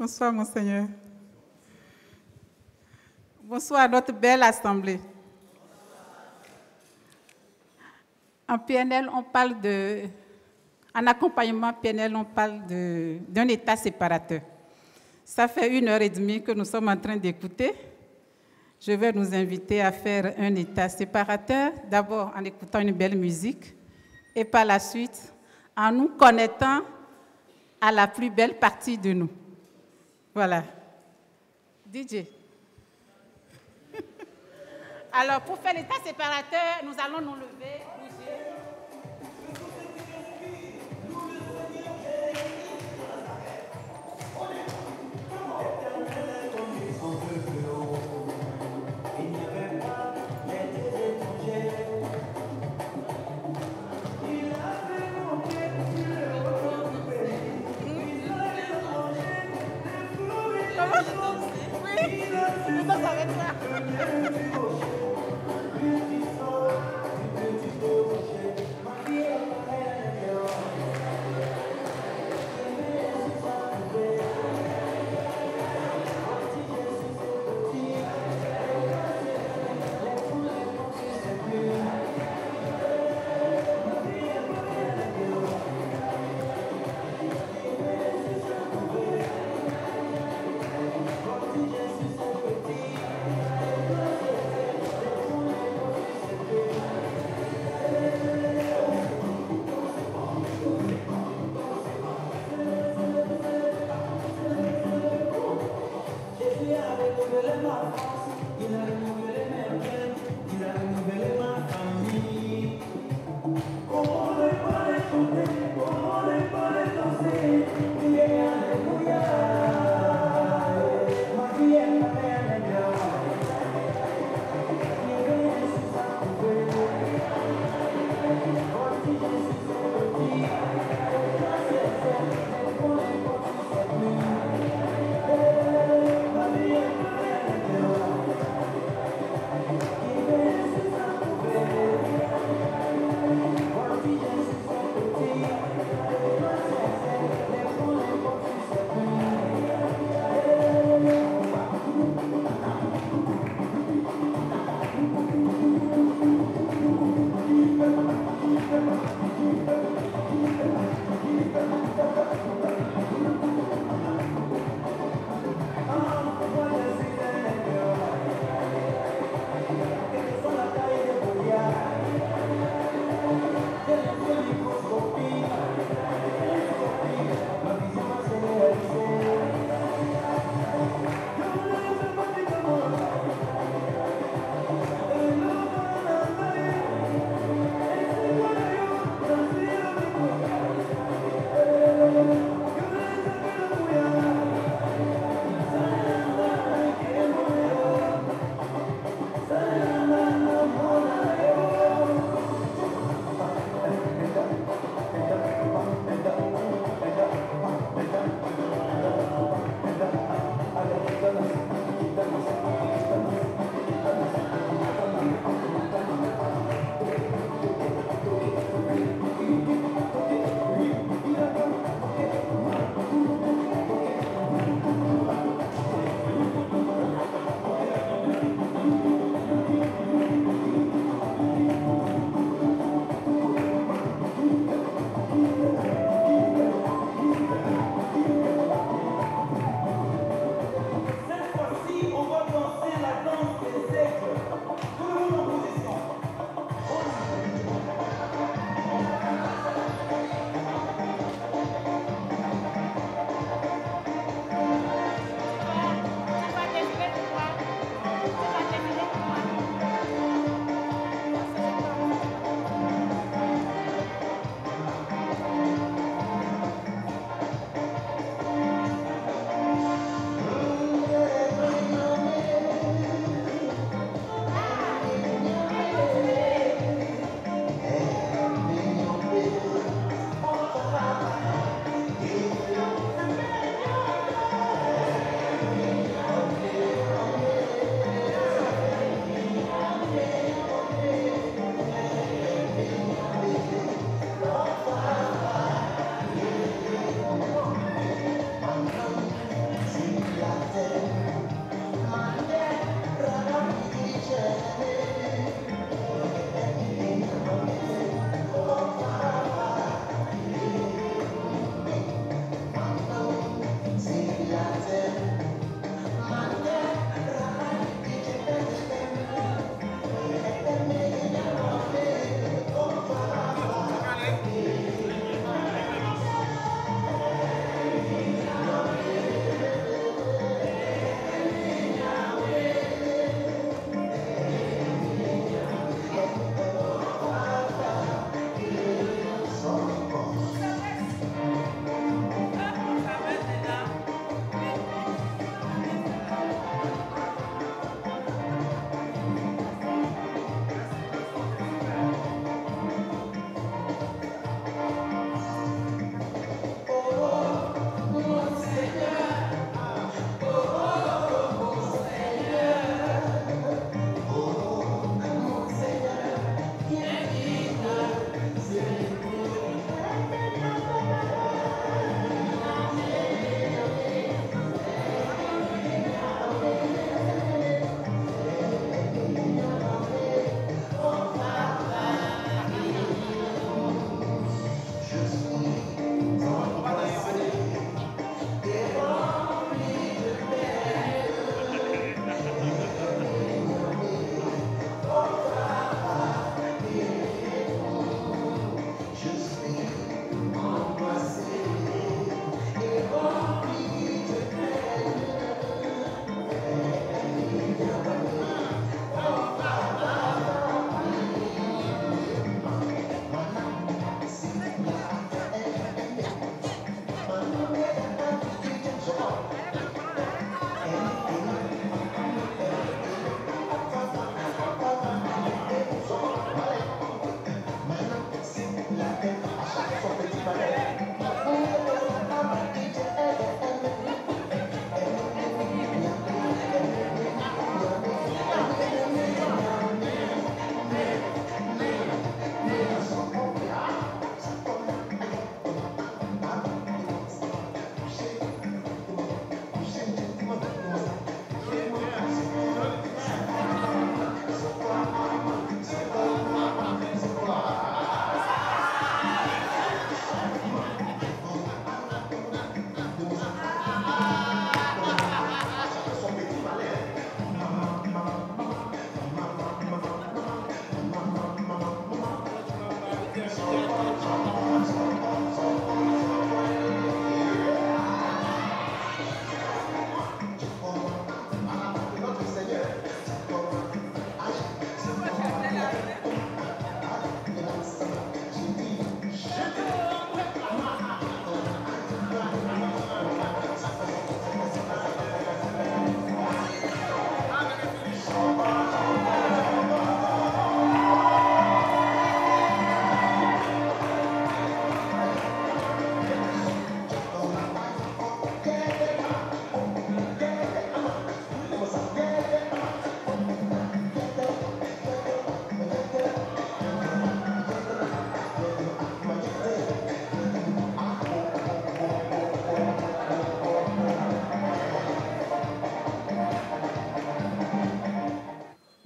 Bonsoir, Monseigneur. Bonsoir à notre belle assemblée. En PNL, on parle en accompagnement PNL, on parle d'un état séparateur. Ça fait 1h30 que nous sommes en train d'écouter. Je vais nous inviter à faire un état séparateur, d'abord en écoutant une belle musique, et par la suite, en nous connectant à la plus belle partie de nous. Voilà. DJ. Alors, pour faire l'état séparateur, nous allons nous lever, bouger.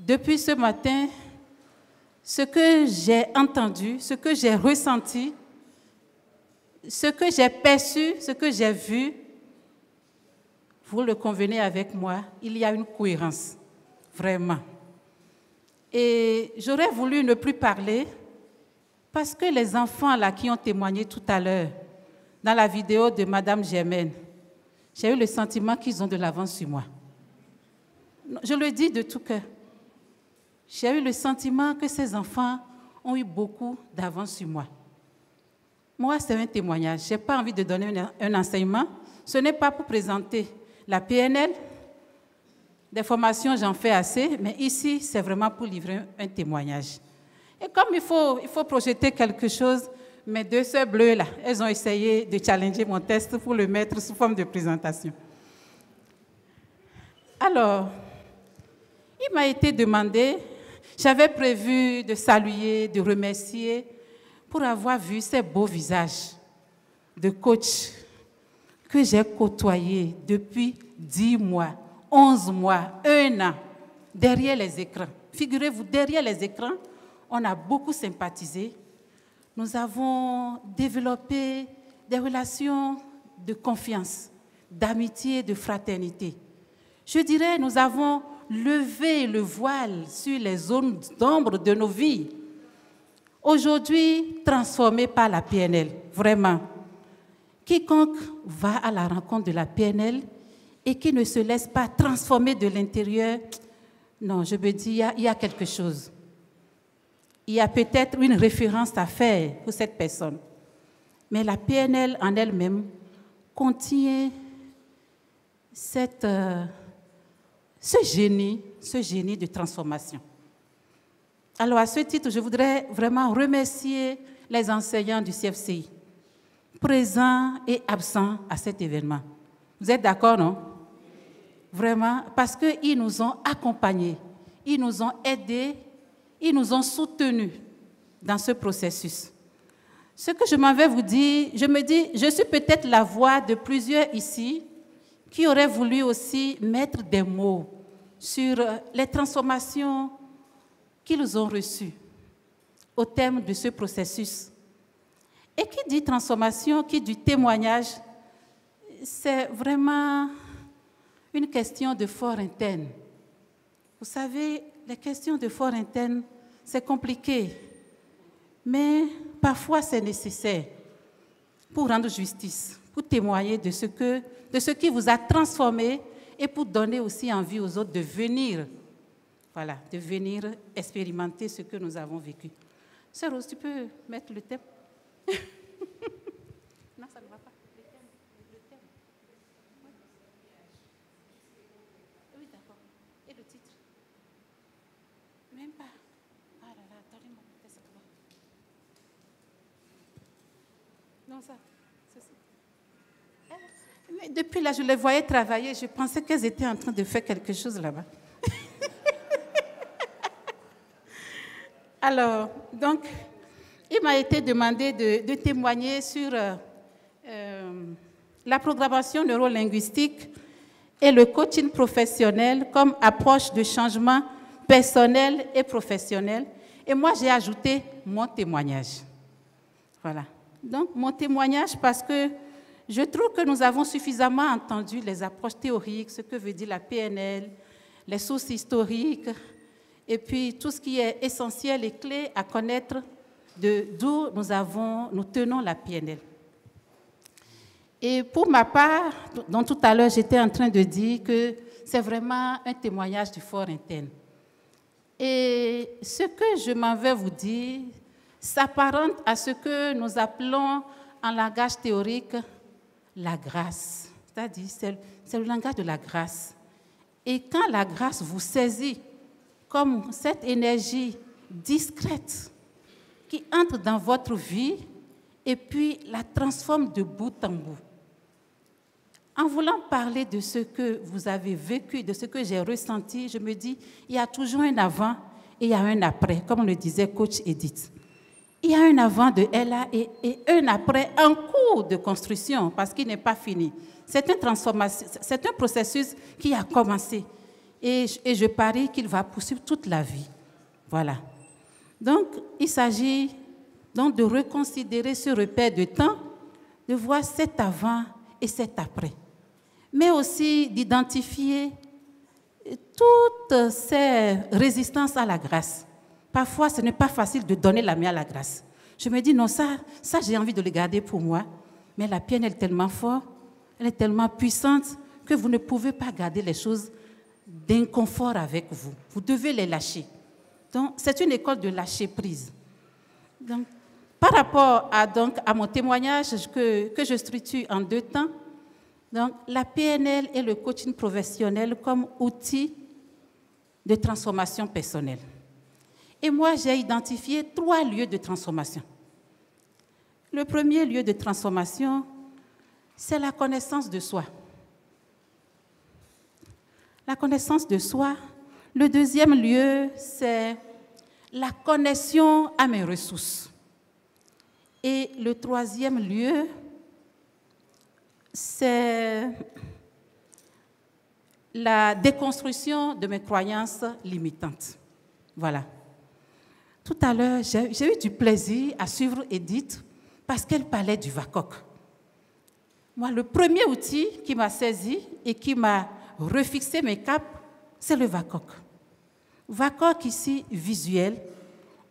depuis ce matin, ce que j'ai entendu, ce que j'ai ressenti, ce que j'ai perçu, ce que j'ai vu, vous le convenez avec moi, il y a une cohérence, vraiment. Et j'aurais voulu ne plus parler parce que les enfants là qui ont témoigné tout à l'heure, dans la vidéo de Madame Germaine, j'ai eu le sentiment qu'ils ont de l'avance sur moi. Je le dis de tout cœur. J'ai eu le sentiment que ces enfants ont eu beaucoup d'avance sur moi. Moi, c'est un témoignage. Je n'ai pas envie de donner un enseignement. Ce n'est pas pour présenter la PNL. Des formations, j'en fais assez, mais ici, c'est vraiment pour livrer un témoignage. Et comme il faut projeter quelque chose, mes deux sœurs bleues, là, elles ont essayé de challenger mon test pour le mettre sous forme de présentation. Alors, il m'a été demandé, j'avais prévu de saluer, de remercier, pour avoir vu ces beaux visages de coach que j'ai côtoyés depuis 10 mois, 11 mois, 1 an, derrière les écrans. Figurez-vous, derrière les écrans, on a beaucoup sympathisé. Nous avons développé des relations de confiance, d'amitié, de fraternité. Je dirais, nous avons levé le voile sur les zones d'ombre de nos vies. Aujourd'hui, transformé par la PNL, vraiment. Quiconque va à la rencontre de la PNL et qui ne se laisse pas transformer de l'intérieur, non, je me dis, il y a quelque chose. Il y a peut-être une référence à faire pour cette personne. Mais la PNL en elle-même contient ce génie de transformation. Alors, à ce titre, je voudrais vraiment remercier les enseignants du CFCI, présents et absents à cet événement. Vous êtes d'accord, non? Vraiment, parce qu'ils nous ont accompagnés, ils nous ont aidés, ils nous ont soutenus dans ce processus. Ce que je m'en vais vous dire, je me dis, je suis peut-être la voix de plusieurs ici qui auraient voulu aussi mettre des mots sur les transformations qu'ils ont reçues au terme de ce processus. Et qui dit transformation, qui dit témoignage, c'est vraiment une question de fort interne. Vous savez, les questions de fort interne, c'est compliqué, mais parfois c'est nécessaire pour rendre justice, pour témoigner de ce qui vous a transformé et pour donner aussi envie aux autres de venir, voilà, de venir expérimenter ce que nous avons vécu. Sœur Rose, tu peux mettre le thème? Non, ça ne va pas. Le thème. Oui, d'accord. Et le titre? Même pas. Ah là là, attendez-moi, c'est quoi? Non, ça, c'est ça. Mais depuis là, je les voyais travailler, je pensais qu'elles étaient en train de faire quelque chose là-bas. Alors, donc, il m'a été demandé de témoigner sur la programmation neurolinguistique et le coaching professionnel comme approche de changement personnel et professionnel. Et moi, j'ai ajouté mon témoignage. Voilà. Donc, mon témoignage parce que je trouve que nous avons suffisamment entendu les approches théoriques, ce que veut dire la PNL, les sources historiques, et puis tout ce qui est essentiel et clé à connaître d'où nous tenons la PNL. Et pour ma part, dont tout à l'heure j'étais en train de dire que c'est vraiment un témoignage du fort interne. Et ce que je m'en vais vous dire s'apparente à ce que nous appelons en langage théorique la grâce. C'est-à-dire, c'est le langage de la grâce. Et quand la grâce vous saisit comme cette énergie discrète qui entre dans votre vie et puis la transforme de bout en bout. En voulant parler de ce que vous avez vécu, de ce que j'ai ressenti, je me dis, il y a toujours un avant et il y a un après, comme le disait coach Edith. Il y a un avant de Ella et un après en cours de construction parce qu'il n'est pas fini. C'est une transformation, c'est un processus qui a commencé. et je parie qu'il va poursuivre toute la vie. Voilà. Donc, il s'agit donc de reconsidérer ce repère de temps, de voir cet avant et cet après, mais aussi d'identifier toutes ces résistances à la grâce. Parfois, ce n'est pas facile de donner la main à la grâce. Je me dis, non, ça j'ai envie de le garder pour moi, mais la PNL est tellement forte, elle est tellement puissante que vous ne pouvez pas garder les choses d'inconfort avec vous. Vous devez les lâcher. Donc, c'est une école de lâcher prise. Donc, par rapport à mon témoignage que je structure en 2 temps, donc, la PNL et le coaching professionnel comme outil de transformation personnelle. Et moi, j'ai identifié 3 lieux de transformation. Le premier lieu de transformation, c'est la connaissance de soi. La connaissance de soi. Le deuxième lieu, c'est la connexion à mes ressources. Et le troisième lieu, c'est la déconstruction de mes croyances limitantes. Voilà. Tout à l'heure, j'ai eu du plaisir à suivre Edith parce qu'elle parlait du VACOC. Moi, le premier outil qui m'a saisi et qui m'a refixé mes caps, c'est le VACOC. VACOC ici, visuel,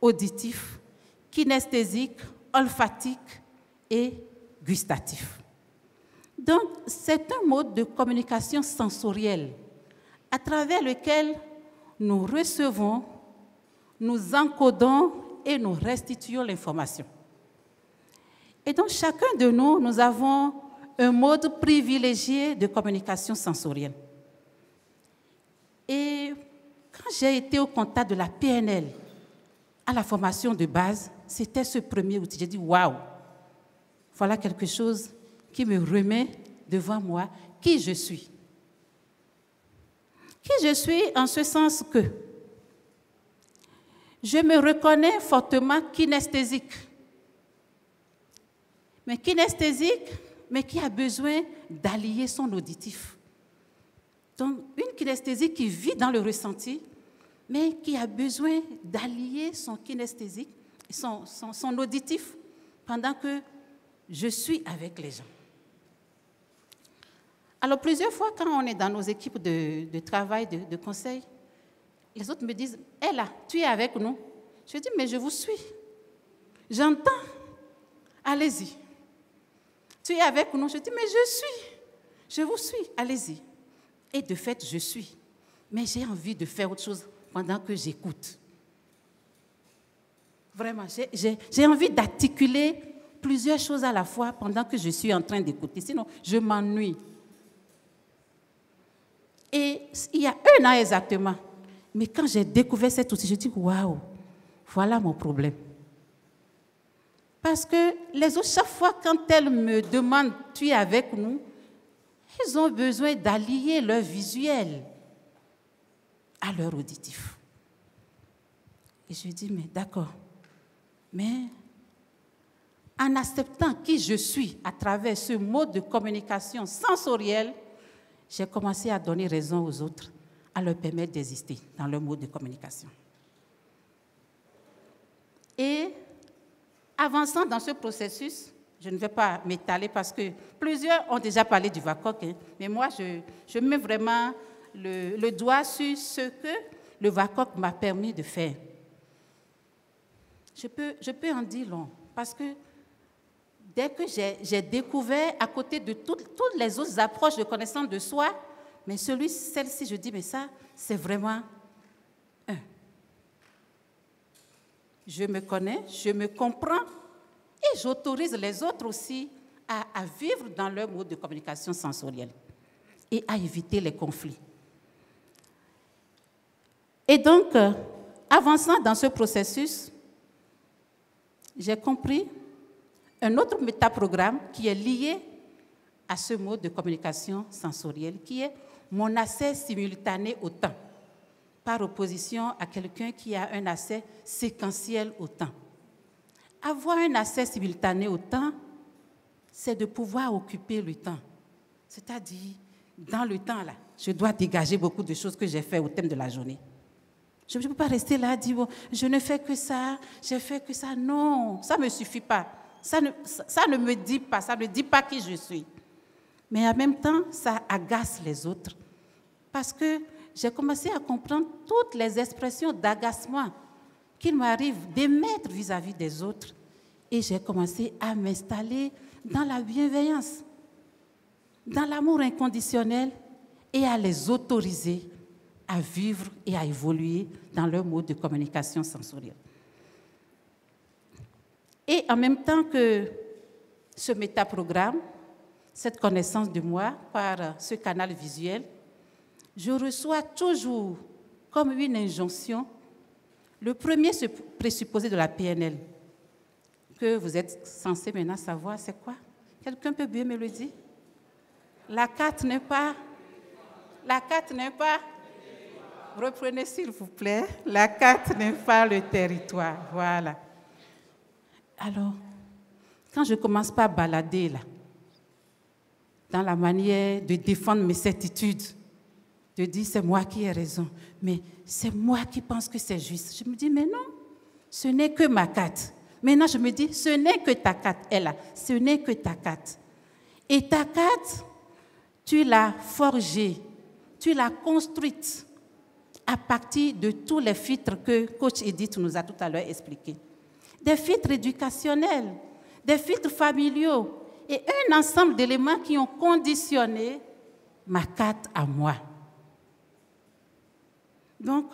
auditif, kinesthésique, olfactique et gustatif. Donc, c'est un mode de communication sensorielle à travers lequel nous recevons, nous encodons et nous restituons l'information. Et donc, chacun de nous, nous avons un mode privilégié de communication sensorielle. Et quand j'ai été au contact de la PNL à la formation de base, c'était ce premier outil. J'ai dit, waouh, voilà quelque chose qui me remet devant moi qui je suis. Qui je suis en ce sens que je me reconnais fortement kinesthésique. Mais kinesthésique, mais qui a besoin d'allier son auditif. Donc, une kinesthésique qui vit dans le ressenti, mais qui a besoin d'allier son kinesthésique, son auditif, pendant que je suis avec les gens. Alors, plusieurs fois, quand on est dans nos équipes de travail, de conseil, les autres me disent, « Hé là, tu es avec nous ?» Je dis, « Mais je vous suis. J'entends. Allez-y. » Tu es avec nous? Je dis, « Mais je suis. Je vous suis. Allez-y. » Et de fait, je suis. Mais j'ai envie de faire autre chose pendant que j'écoute. Vraiment, j'ai envie d'articuler plusieurs choses à la fois pendant que je suis en train d'écouter. Sinon, je m'ennuie. Et il y a 1 an exactement, mais quand j'ai découvert cet outil, je dis, waouh, voilà mon problème. Parce que les autres, chaque fois, quand elles me demandent, tu es avec nous, ils ont besoin d'allier leur visuel à leur auditif. Et je dis, mais d'accord, mais en acceptant qui je suis à travers ce mode de communication sensorielle, j'ai commencé à donner raison aux autres, à leur permettre d'exister dans leur mode de communication. Et avançant dans ce processus, je ne vais pas m'étaler parce que plusieurs ont déjà parlé du VACOC, hein, mais moi, je mets vraiment le doigt sur ce que le VACOC m'a permis de faire. Je peux en dire long, parce que dès que j'ai découvert, à côté de toutes les autres approches de connaissance de soi, mais celle-ci, je dis, mais ça, c'est vraiment un. Je me connais, je me comprends, et j'autorise les autres aussi à vivre dans leur mode de communication sensorielle et à éviter les conflits. Et donc, avançant dans ce processus, j'ai compris un autre métaprogramme qui est lié à ce mode de communication sensorielle, qui est mon accès simultané au temps, par opposition à quelqu'un qui a un accès séquentiel au temps. Avoir un accès simultané au temps, c'est de pouvoir occuper le temps. C'est-à-dire, dans le temps, là, je dois dégager beaucoup de choses que j'ai fait au thème de la journée. Je ne peux pas rester là, dire, bon, je ne fais que ça, j'ai fait que ça. Non, ça ne me suffit pas. Ça ne me dit pas, ça ne dit pas qui je suis. Mais en même temps, ça agace les autres. Parce que j'ai commencé à comprendre toutes les expressions d'agacement qu'il m'arrive d'émettre vis-à-vis des autres. Et j'ai commencé à m'installer dans la bienveillance, dans l'amour inconditionnel et à les autoriser à vivre et à évoluer dans leur mode de communication sensorielle. Et en même temps que ce métaprogramme, cette connaissance de moi par ce canal visuel, je reçois toujours comme une injonction le premier présupposé de la PNL, que vous êtes censé maintenant savoir, c'est quoi? Quelqu'un peut bien me le dire? La carte n'est pas... La carte n'est pas... Reprenez s'il vous plaît. La carte n'est pas le territoire. Voilà. Alors, quand je commence par balader là, dans la manière de défendre mes certitudes, de dire c'est moi qui ai raison, mais c'est moi qui pense que c'est juste. Je me dis, mais non, ce n'est que ma carte. Maintenant, je me dis, ce n'est que ta carte, elle là, ce n'est que ta carte. Et ta carte, tu l'as forgée, tu l'as construite à partir de tous les filtres que Coach Edith nous a tout à l'heure expliqués. Des filtres éducationnels, des filtres familiaux et un ensemble d'éléments qui ont conditionné ma carte à moi. Donc,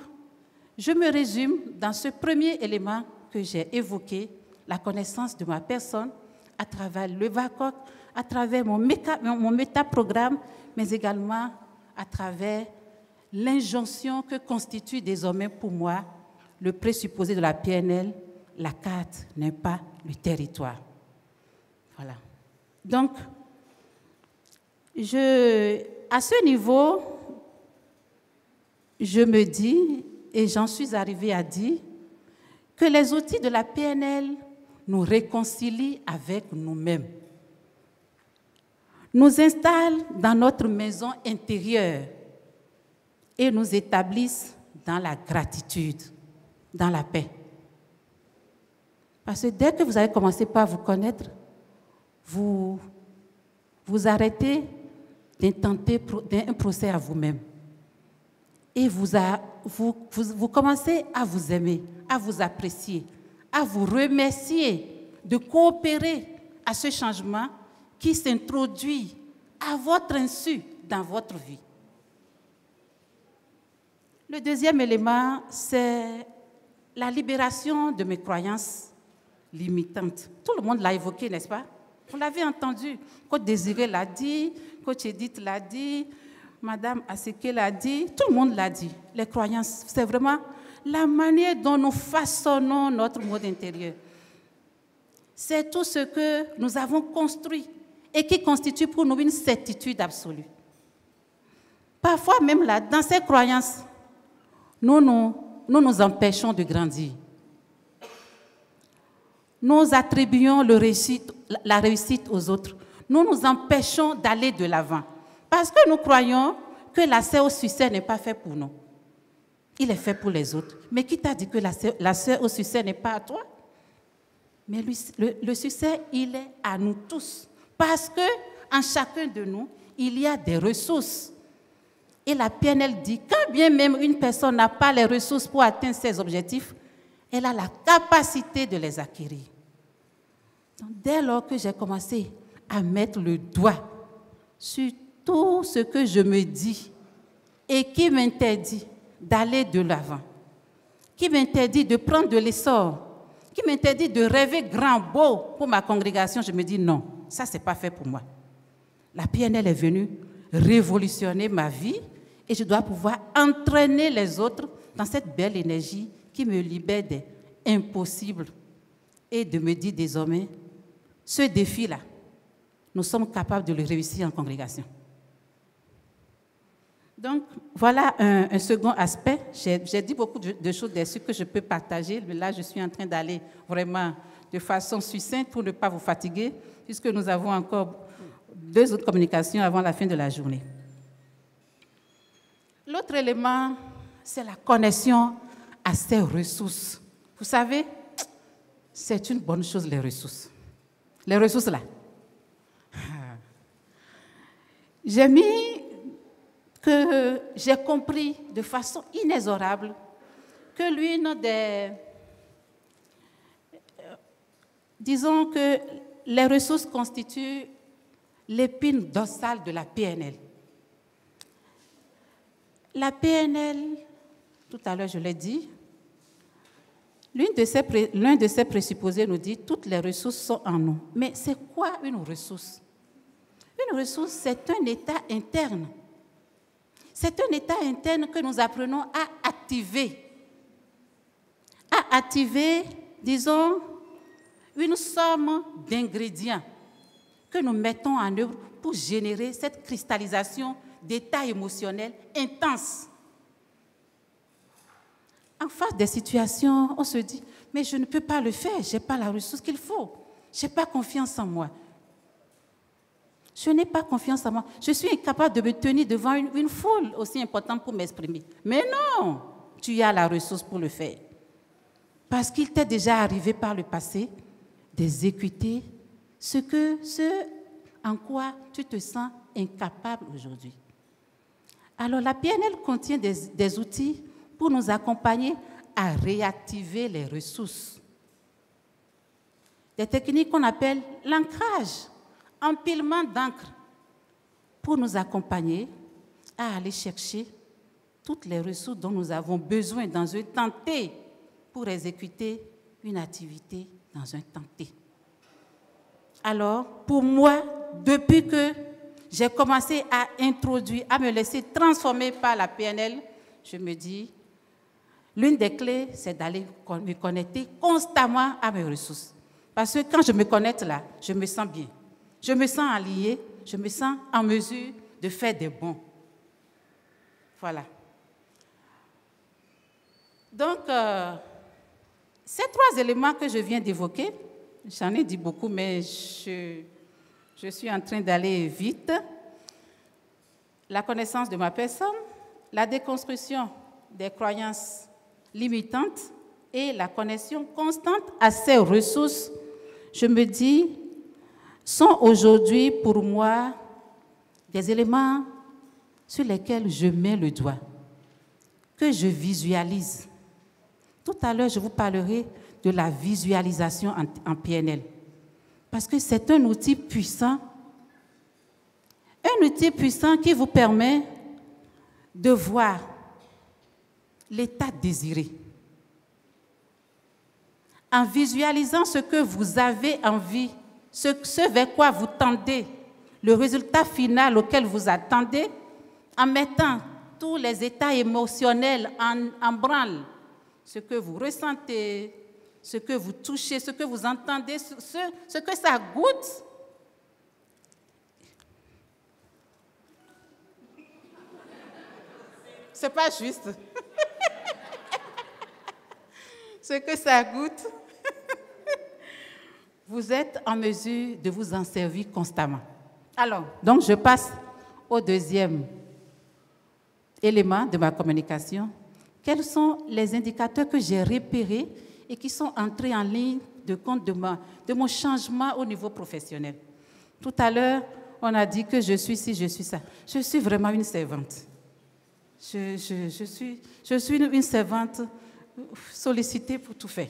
je me résume dans ce premier élément que j'ai évoqué, la connaissance de ma personne à travers le VACOC, à travers mon métaprogramme, mais également à travers l'injonction que constitue désormais pour moi le présupposé de la PNL, la carte n'est pas le territoire. Voilà. Donc, à ce niveau, je me dis, et j'en suis arrivée à dire, que les outils de la PNL nous réconcilient avec nous-mêmes, nous installent dans notre maison intérieure et nous établissent dans la gratitude, dans la paix. Parce que dès que vous avez commencé par vous connaître, vous arrêtez d'intenter un procès à vous-même. Et vous commencez à vous aimer, à vous apprécier, à vous remercier de coopérer à ce changement qui s'introduit à votre insu dans votre vie. Le deuxième élément, c'est la libération de mes croyances limitantes. Tout le monde l'a évoqué, n'est-ce pas? Vous l'avez entendu. Coach Désiré l'a dit, Coach Edith l'a dit, Madame Aseke l'a dit, tout le monde l'a dit. Les croyances, c'est vraiment la manière dont nous façonnons notre monde intérieur. C'est tout ce que nous avons construit et qui constitue pour nous une certitude absolue. Parfois même là, dans ces croyances, nous nous empêchons de grandir. Nous attribuons la réussite aux autres. Nous nous empêchons d'aller de l'avant. Parce que nous croyons que l'accès au succès n'est pas fait pour nous. Il est fait pour les autres. Mais qui t'a dit que l'accès au succès n'est pas à toi? Mais le succès, il est à nous tous. Parce qu'en chacun de nous, il y a des ressources. Et la PNL dit, quand bien même une personne n'a pas les ressources pour atteindre ses objectifs, elle a la capacité de les acquérir. Donc, dès lors que j'ai commencé à mettre le doigt sur tout ce que je me dis et qui m'interdit d'aller de l'avant, qui m'interdit de prendre de l'essor, qui m'interdit de rêver grand, beau pour ma congrégation, je me dis non, ça, ce n'est pas fait pour moi. La PNL est venue révolutionner ma vie et je dois pouvoir entraîner les autres dans cette belle énergie qui me libère des impossibles et de me dire désormais, ce défi-là, nous sommes capables de le réussir en congrégation. Donc, voilà un second aspect. J'ai dit beaucoup de choses dessus que je peux partager, mais là, je suis en train d'aller vraiment de façon succincte pour ne pas vous fatiguer, puisque nous avons encore 2 autres communications avant la fin de la journée. L'autre élément, c'est la connexion à ses ressources. Vous savez, c'est une bonne chose, les ressources. Les ressources là. J'ai compris de façon inexorable que l'une des... disons que les ressources constituent l'épine dorsale de la PNL. La PNL, tout à l'heure je l'ai dit, l'un de ses présupposés nous dit toutes les ressources sont en nous. Mais c'est quoi une ressource? Une ressource, c'est un état interne. C'est un état interne que nous apprenons à activer. À activer, disons, une somme d'ingrédients que nous mettons en œuvre pour générer cette cristallisation d'état émotionnel intense. En face des situations, on se dit, mais je ne peux pas le faire, je n'ai pas la ressource qu'il faut, je n'ai pas confiance en moi. Je n'ai pas confiance en moi. Je suis incapable de me tenir devant une foule aussi importante pour m'exprimer. Mais non, tu as la ressource pour le faire. Parce qu'il t'est déjà arrivé par le passé d'exécuter ce en quoi tu te sens incapable aujourd'hui. Alors la PNL contient des outils pour nous accompagner à réactiver les ressources. Des techniques qu'on appelle l'ancrage, empilement d'encre, pour nous accompagner à aller chercher toutes les ressources dont nous avons besoin dans un temps T pour exécuter une activité dans un temps T. Alors, pour moi, depuis que j'ai commencé à introduire, à me laisser transformer par la PNL, je me dis, l'une des clés, c'est d'aller me connecter constamment à mes ressources. Parce que quand je me connecte là, je me sens bien. Je me sens alliée, je me sens en mesure de faire des bons. Voilà. Donc, ces trois éléments que je viens d'évoquer, j'en ai dit beaucoup, mais je suis en train d'aller vite. La connaissance de ma personne, la déconstruction des croyances limitantes et la connexion constante à ces ressources, je me dis, sont aujourd'hui pour moi des éléments sur lesquels je mets le doigt, que je visualise. Tout à l'heure, je vous parlerai de la visualisation en PNL, parce que c'est un outil puissant qui vous permet de voir l'état désiré. En visualisant ce que vous avez envie, ce vers quoi vous tendez, le résultat final auquel vous attendez, en mettant tous les états émotionnels en branle, ce que vous ressentez, ce que vous touchez, ce que vous entendez, ce que ça goûte. C'est pas juste. Ce que ça goûte, vous êtes en mesure de vous en servir constamment. Alors, donc je passe au deuxième élément de ma communication. Quels sont les indicateurs que j'ai repérés et qui sont entrés en ligne de compte de mon changement au niveau professionnel? Tout à l'heure, on a dit que je suis ci, je suis ça. Je suis vraiment une servante. Je suis une servante sollicitée pour tout faire.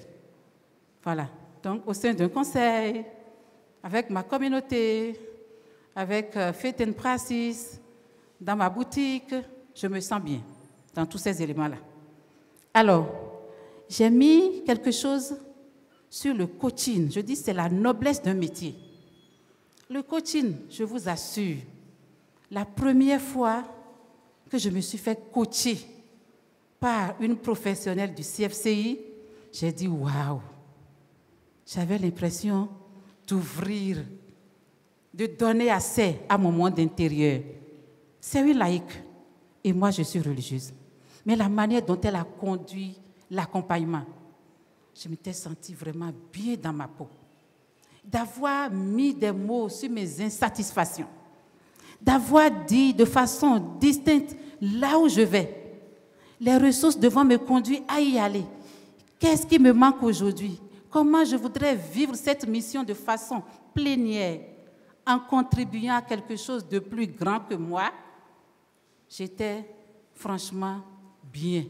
Voilà. Donc, au sein d'un conseil, avec ma communauté, avec Faith and Practice, dans ma boutique, je me sens bien dans tous ces éléments-là. Alors, j'ai mis quelque chose sur le coaching. Je dis que c'est la noblesse d'un métier. Le coaching, je vous assure, la première fois que je me suis fait coacher par une professionnelle du CFCI, j'ai dit waouh! J'avais l'impression d'ouvrir, de donner assez à mon monde intérieur. C'est une laïque et moi je suis religieuse. Mais la manière dont elle a conduit l'accompagnement, je m'étais sentie vraiment bien dans ma peau. D'avoir mis des mots sur mes insatisfactions, d'avoir dit de façon distincte là où je vais, les ressources devront me conduire à y aller. Qu'est-ce qui me manque aujourd'hui? Comment je voudrais vivre cette mission de façon plénière, en contribuant à quelque chose de plus grand que moi? J'étais franchement bien.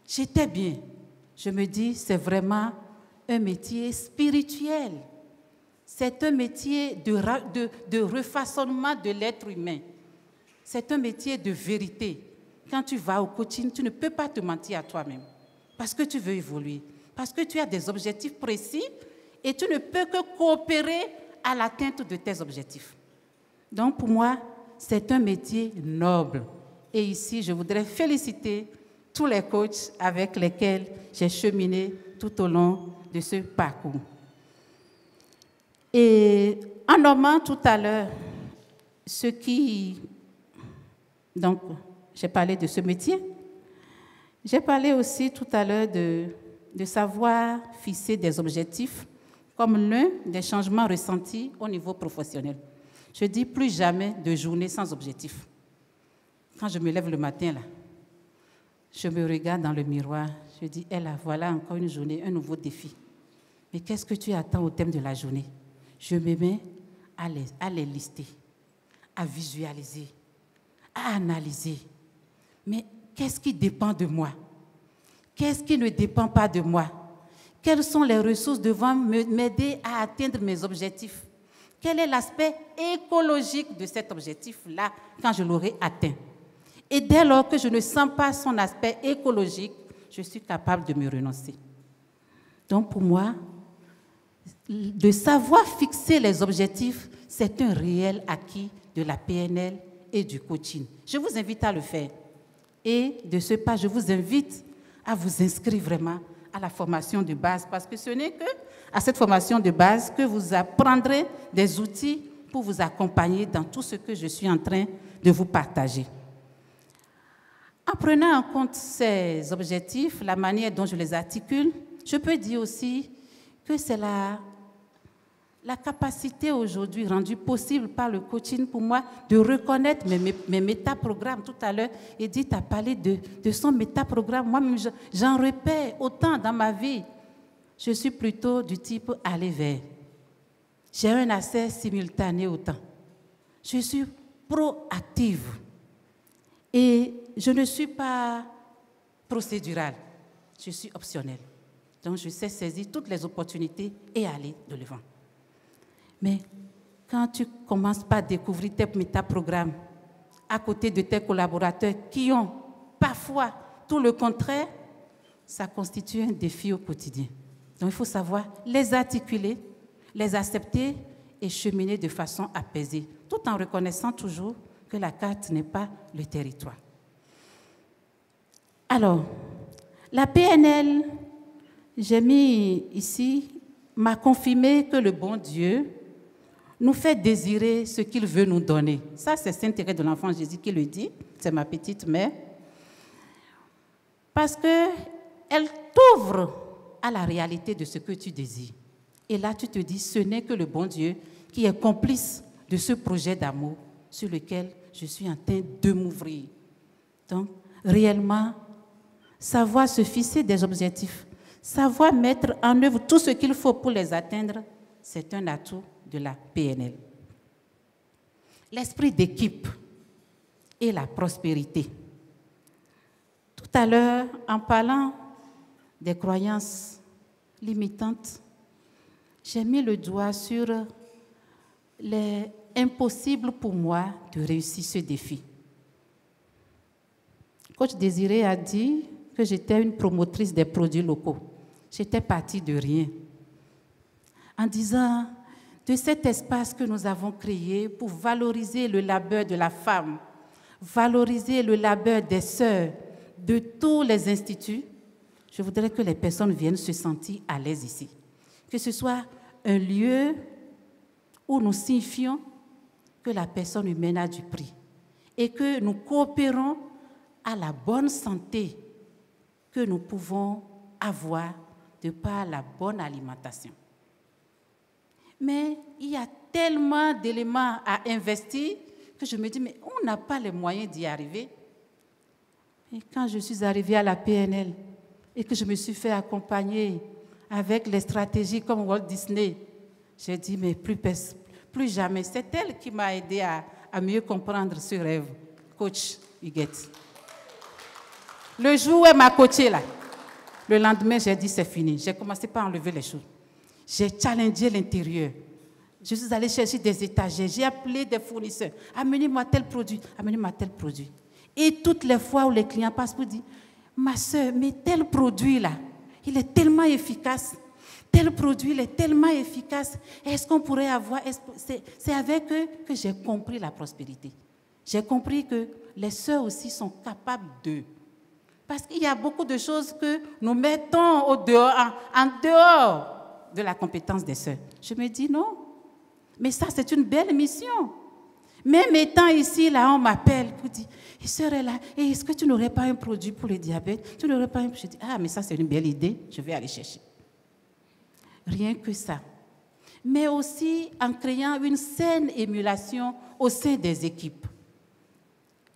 J'étais bien. Je me dis, c'est vraiment un métier spirituel. C'est un métier de refaçonnement de l'être humain. C'est un métier de vérité. Quand tu vas au coaching, tu ne peux pas te mentir à toi-même parce que tu veux évoluer, parce que tu as des objectifs précis et tu ne peux que coopérer à l'atteinte de tes objectifs. Donc pour moi, c'est un métier noble. Et ici, je voudrais féliciter tous les coachs avec lesquels j'ai cheminé tout au long de ce parcours. Et en nommant tout à l'heure ce qui... Donc, j'ai parlé de ce métier. J'ai parlé aussi tout à l'heure de savoir fixer des objectifs comme l'un des changements ressentis au niveau professionnel. Je dis plus jamais de journée sans objectif. Quand je me lève le matin, là, je me regarde dans le miroir, je dis, voilà encore une journée, un nouveau défi. Mais qu'est-ce que tu attends au thème de la journée? Je me mets à les lister, à visualiser, à analyser. Mais qu'est-ce qui dépend de moi? Qu'est-ce qui ne dépend pas de moi? Quelles sont les ressources devant m'aider à atteindre mes objectifs? Quel est l'aspect écologique de cet objectif-là quand je l'aurai atteint? Et dès lors que je ne sens pas son aspect écologique, je suis capable de me renoncer. Donc pour moi, de savoir fixer les objectifs, c'est un réel acquis de la PNL et du coaching. Je vous invite à le faire. Et de ce pas, je vous invite à vous inscrire vraiment à la formation de base, parce que ce n'est qu'à cette formation de base que vous apprendrez des outils pour vous accompagner dans tout ce que je suis en train de vous partager. En prenant en compte ces objectifs, la manière dont je les articule, je peux dire aussi que c'est la capacité aujourd'hui rendue possible par le coaching pour moi de reconnaître mes métaprogrammes. Tout à l'heure, Edith a parlé de son métaprogramme. Moi-même, j'en repère autant dans ma vie. Je suis plutôt du type aller vers. J'ai un accès simultané au temps. Je suis proactive. Et je ne suis pas procédurale. Je suis optionnelle. Donc, je sais saisir toutes les opportunités et aller de l'avant. Mais quand tu commences par découvrir tes métaprogrammes à côté de tes collaborateurs qui ont parfois tout le contraire, ça constitue un défi au quotidien. Donc il faut savoir les articuler, les accepter et cheminer de façon apaisée, tout en reconnaissant toujours que la carte n'est pas le territoire. Alors, la PNL, j'ai mis ici, m'a confirmé que le bon Dieu nous fait désirer ce qu'il veut nous donner. Ça, c'est Saint-Thérèse de l'Enfant Jésus qui le dit, c'est ma petite mère. Parce qu'elle t'ouvre à la réalité de ce que tu désires. Et là, tu te dis, ce n'est que le bon Dieu qui est complice de ce projet d'amour sur lequel je suis en train de m'ouvrir. Donc, réellement, savoir se fixer des objectifs, savoir mettre en œuvre tout ce qu'il faut pour les atteindre, c'est un atout de la PNL. L'esprit d'équipe et la prospérité. Tout à l'heure, en parlant des croyances limitantes, j'ai mis le doigt sur l'impossible pour moi de réussir ce défi. Coach Désiré a dit que j'étais une promotrice des produits locaux. J'étais partie de rien. En disant, de cet espace que nous avons créé pour valoriser le labeur de la femme, valoriser le labeur des sœurs, de tous les instituts, je voudrais que les personnes viennent se sentir à l'aise ici. Que ce soit un lieu où nous signifions que la personne humaine a du prix et que nous coopérons à la bonne santé que nous pouvons avoir de par la bonne alimentation. Mais il y a tellement d'éléments à investir que je me dis, mais on n'a pas les moyens d'y arriver. Et quand je suis arrivée à la PNL et que je me suis fait accompagner avec les stratégies comme Walt Disney, j'ai dit, mais plus jamais. C'est elle qui m'a aidé à mieux comprendre ce rêve, coach Huguette. Le jour où elle m'a coachée, là, le lendemain, j'ai dit, c'est fini. J'ai commencé par enlever les choses. J'ai challengé l'intérieur. Je suis allée chercher des étagères. J'ai appelé des fournisseurs. Amenez-moi tel produit, amenez-moi tel produit. Et toutes les fois où les clients passent pour dire, ma soeur, mais tel produit-là, il est tellement efficace. Tel produit, il est tellement efficace. Est-ce qu'on pourrait avoir... C'est avec eux que j'ai compris la prospérité. J'ai compris que les sœurs aussi sont capables d'eux. Parce qu'il y a beaucoup de choses que nous mettons en dehors de la compétence des sœurs. Je me dis non. Mais ça, c'est une belle mission. Même étant ici, là, on m'appelle pour dire, sœur est là, est-ce que tu n'aurais pas un produit pour le diabète? Tu n'aurais pas un... Je dis, ah, mais ça, c'est une belle idée, je vais aller chercher. Rien que ça. Mais aussi en créant une saine émulation au sein des équipes.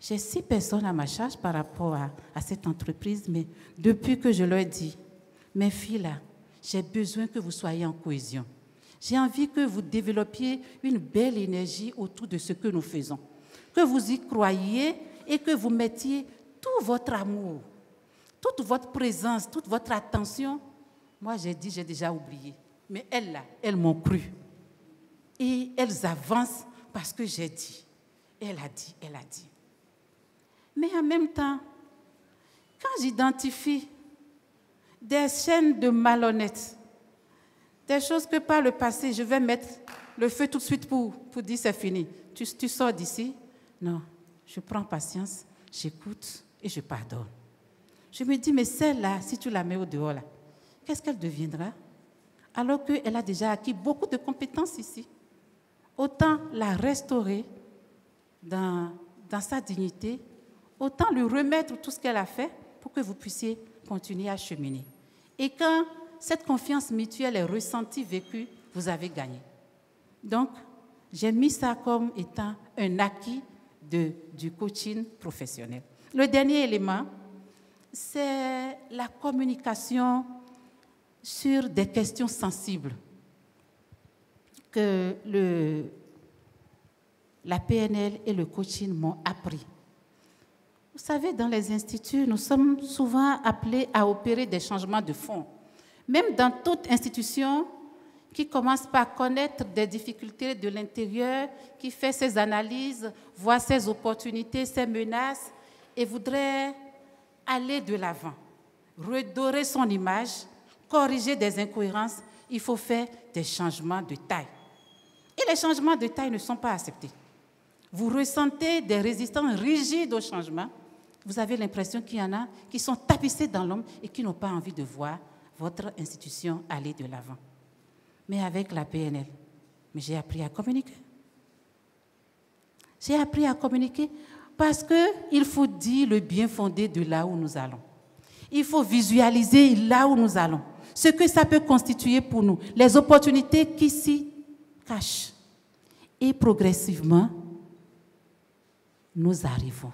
J'ai 6 personnes à ma charge par rapport à cette entreprise, mais depuis que je leur dis, mes filles là, j'ai besoin que vous soyez en cohésion. J'ai envie que vous développiez une belle énergie autour de ce que nous faisons. Que vous y croyiez et que vous mettiez tout votre amour, toute votre présence, toute votre attention. Moi, j'ai dit, j'ai déjà oublié. Mais elles là, elles m'ont cru. Et elles avancent parce que j'ai dit. Elle a dit, elle a dit. Mais en même temps, quand j'identifie des chaînes de malhonnêtes, des choses que par le passé, je vais mettre le feu tout de suite pour dire c'est fini. Tu sors d'ici? Non, je prends patience, j'écoute et je pardonne. Je me dis, mais celle-là, si tu la mets au dehors, là, qu'est-ce qu'elle deviendra? Alors qu'elle a déjà acquis beaucoup de compétences ici. Autant la restaurer dans sa dignité, autant lui remettre tout ce qu'elle a fait pour que vous puissiez continuer à cheminer. Et quand cette confiance mutuelle est ressentie, vécue, vous avez gagné. Donc, j'ai mis ça comme étant un acquis du coaching professionnel. Le dernier élément, c'est la communication sur des questions sensibles que la PNL et le coaching m'ont appris. Vous savez, dans les instituts, nous sommes souvent appelés à opérer des changements de fond. Même dans toute institution qui commence par connaître des difficultés de l'intérieur, qui fait ses analyses, voit ses opportunités, ses menaces, et voudrait aller de l'avant, redorer son image, corriger des incohérences, il faut faire des changements de taille. Et les changements de taille ne sont pas acceptés. Vous ressentez des résistances rigides au changement. Vous avez l'impression qu'il y en a qui sont tapissés dans l'ombre et qui n'ont pas envie de voir votre institution aller de l'avant. Mais avec la PNL, j'ai appris à communiquer. J'ai appris à communiquer parce qu'il faut dire le bien fondé de là où nous allons. Il faut visualiser là où nous allons, ce que ça peut constituer pour nous, les opportunités qui s'y cachent. Et progressivement, nous arrivons.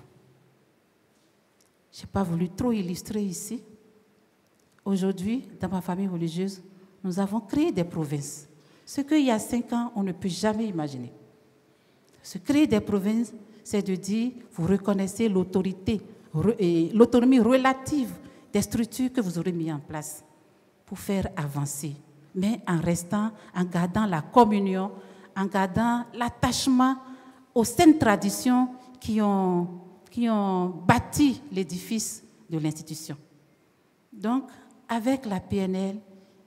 Je n'ai pas voulu trop illustrer ici. Aujourd'hui, dans ma famille religieuse, nous avons créé des provinces. Ce qu'il y a 5 ans, on ne peut jamais imaginer. Se créer des provinces, c'est de dire, vous reconnaissez l'autorité et l'autonomie relative des structures que vous aurez mises en place pour faire avancer, mais en gardant la communion, en gardant l'attachement aux saines traditions qui ont bâti l'édifice de l'institution. Donc, avec la PNL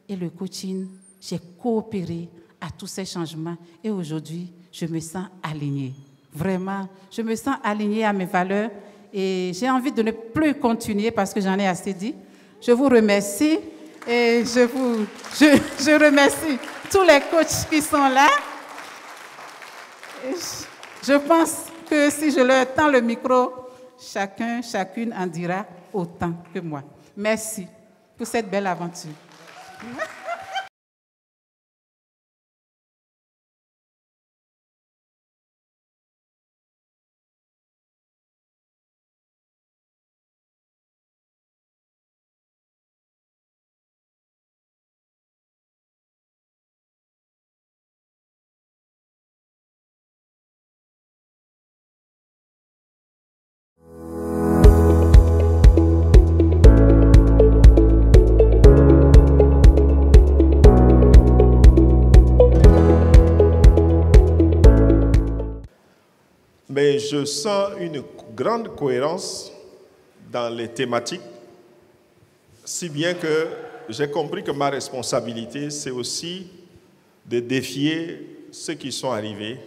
et le coaching, j'ai coopéré à tous ces changements et aujourd'hui, je me sens alignée. Vraiment, je me sens alignée à mes valeurs et j'ai envie de ne plus continuer parce que j'en ai assez dit. Je vous remercie et je remercie tous les coachs qui sont là. Et je pense que si je leur tends le micro, chacune en dira autant que moi. Merci pour cette belle aventure. mais je sens une grande cohérence dans les thématiques, si bien que j'ai compris que ma responsabilité, c'est aussi de défier ceux qui sont arrivés,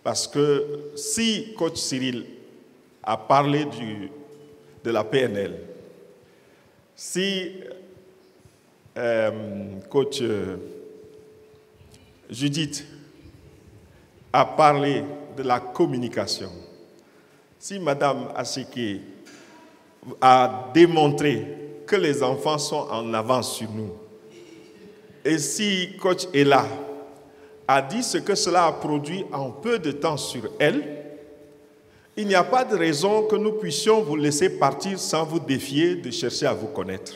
parce que si coach Cyril a parlé de la PNL, si coach Judith a parlé de la communication, si Madame Aseke a démontré que les enfants sont en avance sur nous, et si coach Ella a dit ce que cela a produit en peu de temps sur elle, il n'y a pas de raison que nous puissions vous laisser partir sans vous défier de chercher à vous connaître.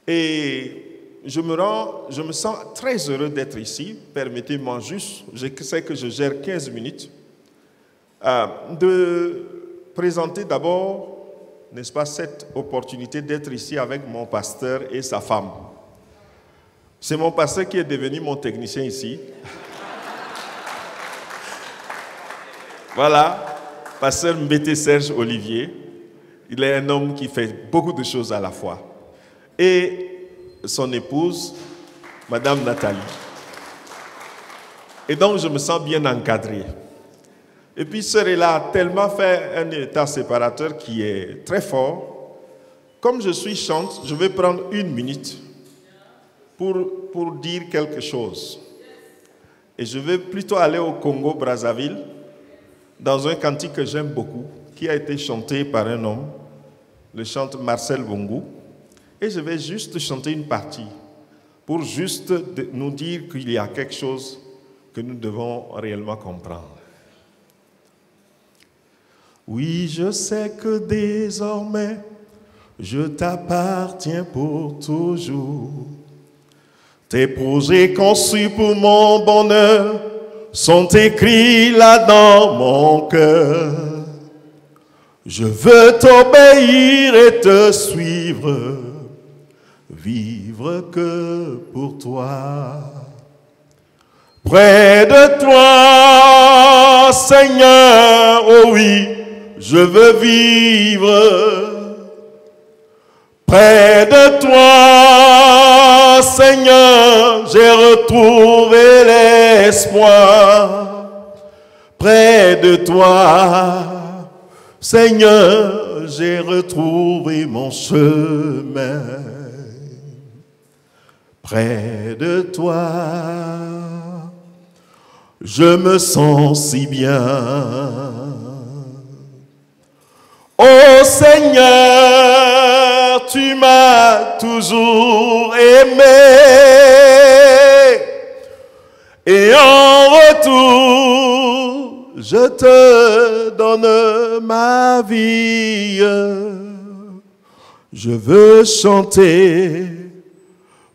Et je me sens très heureux d'être ici. Permettez-moi juste, je sais que je gère 15 minutes, de présenter d'abord, n'est-ce pas, cette opportunité d'être ici avec mon pasteur et sa femme. C'est mon pasteur qui est devenu mon technicien ici. Voilà, pasteur Mbete Serge Olivier. Il est un homme qui fait beaucoup de choses à la fois. Et son épouse, Madame Nathalie. Et donc, je me sens bien encadré. Et puis, Sœur Ella a tellement fait un état séparateur qui est très fort. Comme je suis chante, je vais prendre 1 minute pour dire quelque chose. Et je vais plutôt aller au Congo-Brazzaville, dans un cantique que j'aime beaucoup, qui a été chanté par un homme, le chante Marcel Bongo. Et je vais juste chanter une partie, pour juste nous dire qu'il y a quelque chose que nous devons réellement comprendre. Oui, je sais que désormais, je t'appartiens pour toujours. Tes projets conçus pour mon bonheur sont écrits là dans mon cœur. Je veux t'obéir et te suivre, vivre que pour toi. Près de toi, Seigneur, oh oui, je veux vivre. Près de toi, Seigneur, j'ai retrouvé l'espoir. Près de toi, Seigneur, j'ai retrouvé mon chemin. Près de toi, je me sens si bien. Ô Seigneur, tu m'as toujours aimé, et en retour, je te donne ma vie. Je veux chanter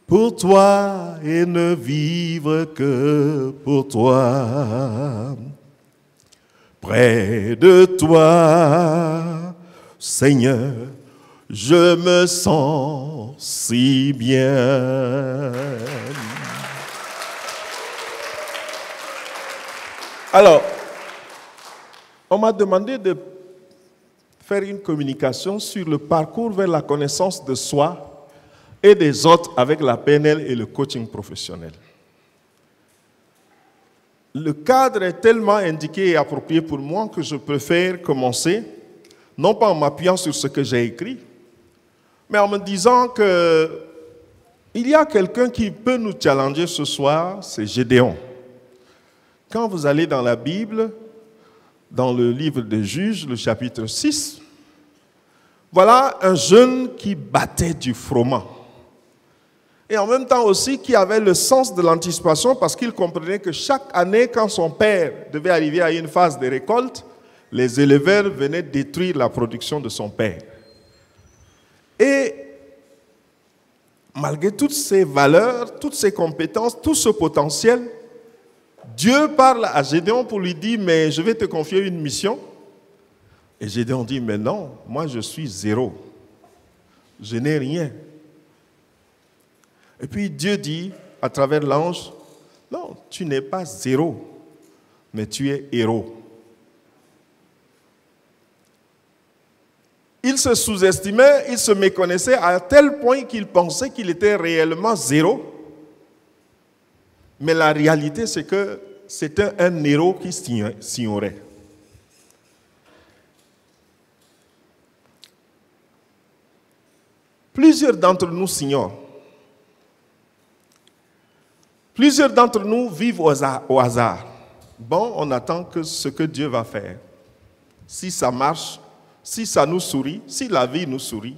pour toi et ne vivre que pour toi. Près de toi, Seigneur, je me sens si bien. Alors, on m'a demandé de faire une communication sur le parcours vers la connaissance de soi et des autres avec la PNL et le coaching professionnel. Le cadre est tellement indiqué et approprié pour moi que je préfère commencer, non pas en m'appuyant sur ce que j'ai écrit, mais en me disant qu'il y a quelqu'un qui peut nous challenger ce soir, c'est Gédéon. Quand vous allez dans la Bible, dans le livre des Juges, le chapitre 6, voilà un jeune qui battait du froment. Et en même temps aussi qui avait le sens de l'anticipation parce qu'il comprenait que chaque année, quand son père devait arriver à une phase de récolte, les éleveurs venaient détruire la production de son père. Et malgré toutes ces valeurs, toutes ces compétences, tout ce potentiel, Dieu parle à Gédéon pour lui dire « Mais je vais te confier une mission. » Et Gédéon dit « Mais non, moi je suis zéro. Je n'ai rien. » Et puis Dieu dit, à travers l'ange, non, tu n'es pas zéro, mais tu es héros. il se sous-estimait, il se méconnaissait à tel point qu'il pensait qu'il était réellement zéro. Mais la réalité, c'est que c'était un héros qui s'ignorait. Plusieurs d'entre nous s'ignorent. Plusieurs d'entre nous vivent au hasard. Bon, on attend que ce que Dieu va faire. Si ça marche, si ça nous sourit, si la vie nous sourit.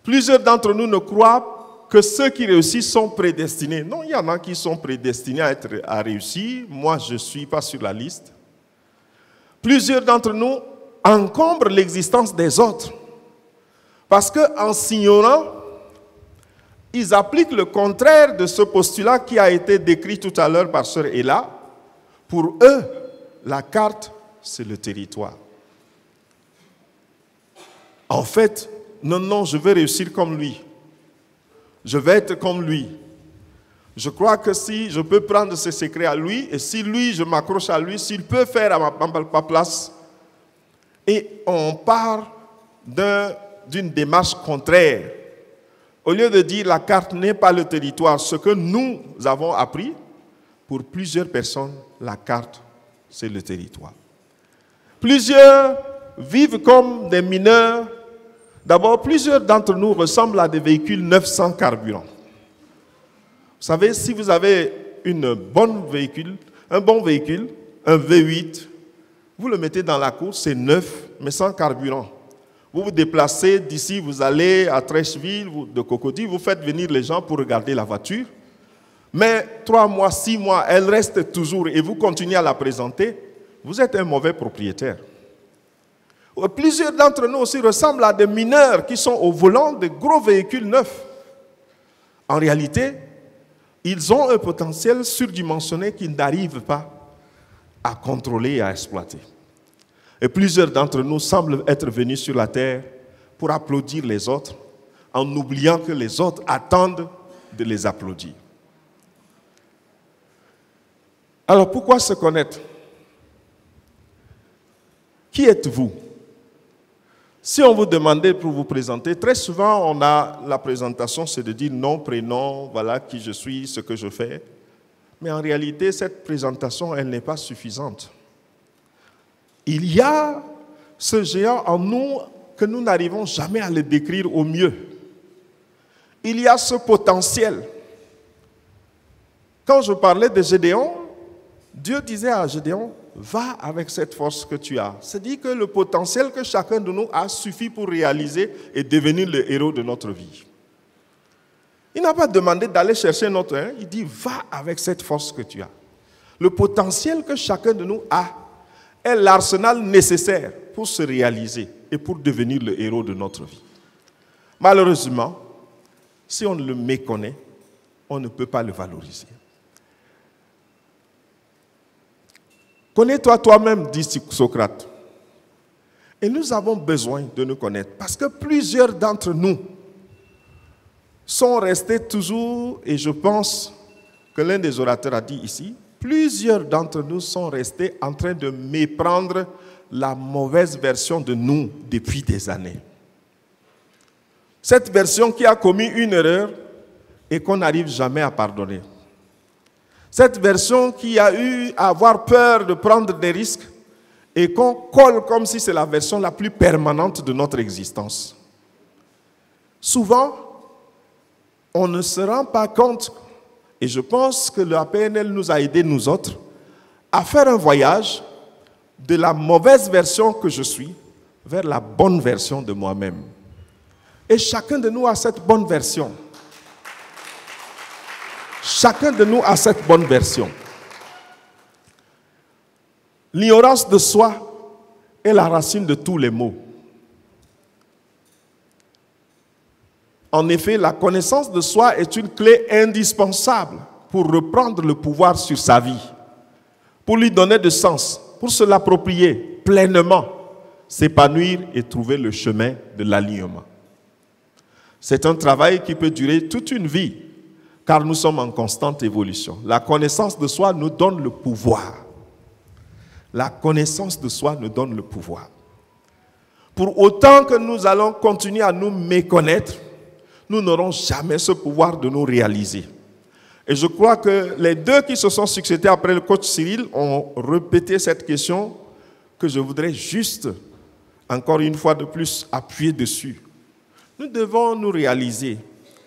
Plusieurs d'entre nous ne croient que ceux qui réussissent sont prédestinés. Non, il y en a qui sont prédestinés à réussir. Moi, je ne suis pas sur la liste. Plusieurs d'entre nous encombrent l'existence des autres. Parce qu'en s'ignorant, ils appliquent le contraire de ce postulat qui a été décrit tout à l'heure par Sœur Ella. Pour eux, la carte, c'est le territoire. En fait, non, je vais réussir comme lui. Je vais être comme lui. Je crois que si je peux prendre ses secrets à lui, et si lui, je m'accroche à lui, s'il peut faire à ma place, et on part d'une démarche contraire. Au lieu de dire la carte n'est pas le territoire, ce que nous avons appris, pour plusieurs personnes, la carte, c'est le territoire. Plusieurs vivent comme des mineurs. D'abord, plusieurs d'entre nous ressemblent à des véhicules neufs sans carburant. Vous savez, si vous avez un bon véhicule, un V8, vous le mettez dans la course, c'est neuf, mais sans carburant. Vous vous déplacez d'ici, vous allez à Trècheville, de Cocody, vous faites venir les gens pour regarder la voiture. Mais 3 mois, 6 mois, elle reste toujours et vous continuez à la présenter, vous êtes un mauvais propriétaire. Plusieurs d'entre nous aussi ressemblent à des mineurs qui sont au volant de gros véhicules neufs. En réalité, ils ont un potentiel surdimensionné qu'ils n'arrivent pas à contrôler et à exploiter. Et plusieurs d'entre nous semblent être venus sur la terre pour applaudir les autres, en oubliant que les autres attendent de les applaudir. Alors pourquoi se connaître? Qui êtes-vous? Si on vous demandait pour vous présenter, très souvent on a la présentation, c'est de dire nom, prénom, voilà qui je suis, ce que je fais. Mais en réalité, cette présentation, elle n'est pas suffisante. Il y a ce géant en nous que nous n'arrivons jamais à le décrire au mieux. Il y a ce potentiel. Quand je parlais de Gédéon, Dieu disait à Gédéon, va avec cette force que tu as. C'est-à-dire que le potentiel que chacun de nous a suffit pour réaliser et devenir le héros de notre vie. Il n'a pas demandé d'aller chercher notre un, il dit, va avec cette force que tu as. Le potentiel que chacun de nous a est l'arsenal nécessaire pour se réaliser et pour devenir le héros de notre vie. Malheureusement, si on le méconnaît, on ne peut pas le valoriser. Connais-toi toi-même, dit Socrate. Et nous avons besoin de nous connaître parce que plusieurs d'entre nous sont restés toujours, et je pense que l'un des orateurs a dit ici, plusieurs d'entre nous sont restés en train de méprendre la mauvaise version de nous depuis des années. Cette version qui a commis une erreur et qu'on n'arrive jamais à pardonner. Cette version qui a eu à avoir peur de prendre des risques et qu'on colle comme si c'est la version la plus permanente de notre existence. Souvent, on ne se rend pas compte, et je pense que le APNL nous a aidés, nous autres, à faire un voyage de la mauvaise version que je suis vers la bonne version de moi-même. Et chacun de nous a cette bonne version. Chacun de nous a cette bonne version. L'ignorance de soi est la racine de tous les maux. En effet, la connaissance de soi est une clé indispensable pour reprendre le pouvoir sur sa vie, pour lui donner de sens, pour se l'approprier pleinement, s'épanouir et trouver le chemin de l'alignement. C'est un travail qui peut durer toute une vie, car nous sommes en constante évolution. La connaissance de soi nous donne le pouvoir. La connaissance de soi nous donne le pouvoir. pour autant que nous allons continuer à nous méconnaître, nous n'aurons jamais ce pouvoir de nous réaliser. Et je crois que les deux qui se sont succédés après le coach Cyril ont répété cette question que je voudrais juste, encore une fois de plus, appuyer dessus. Nous devons nous réaliser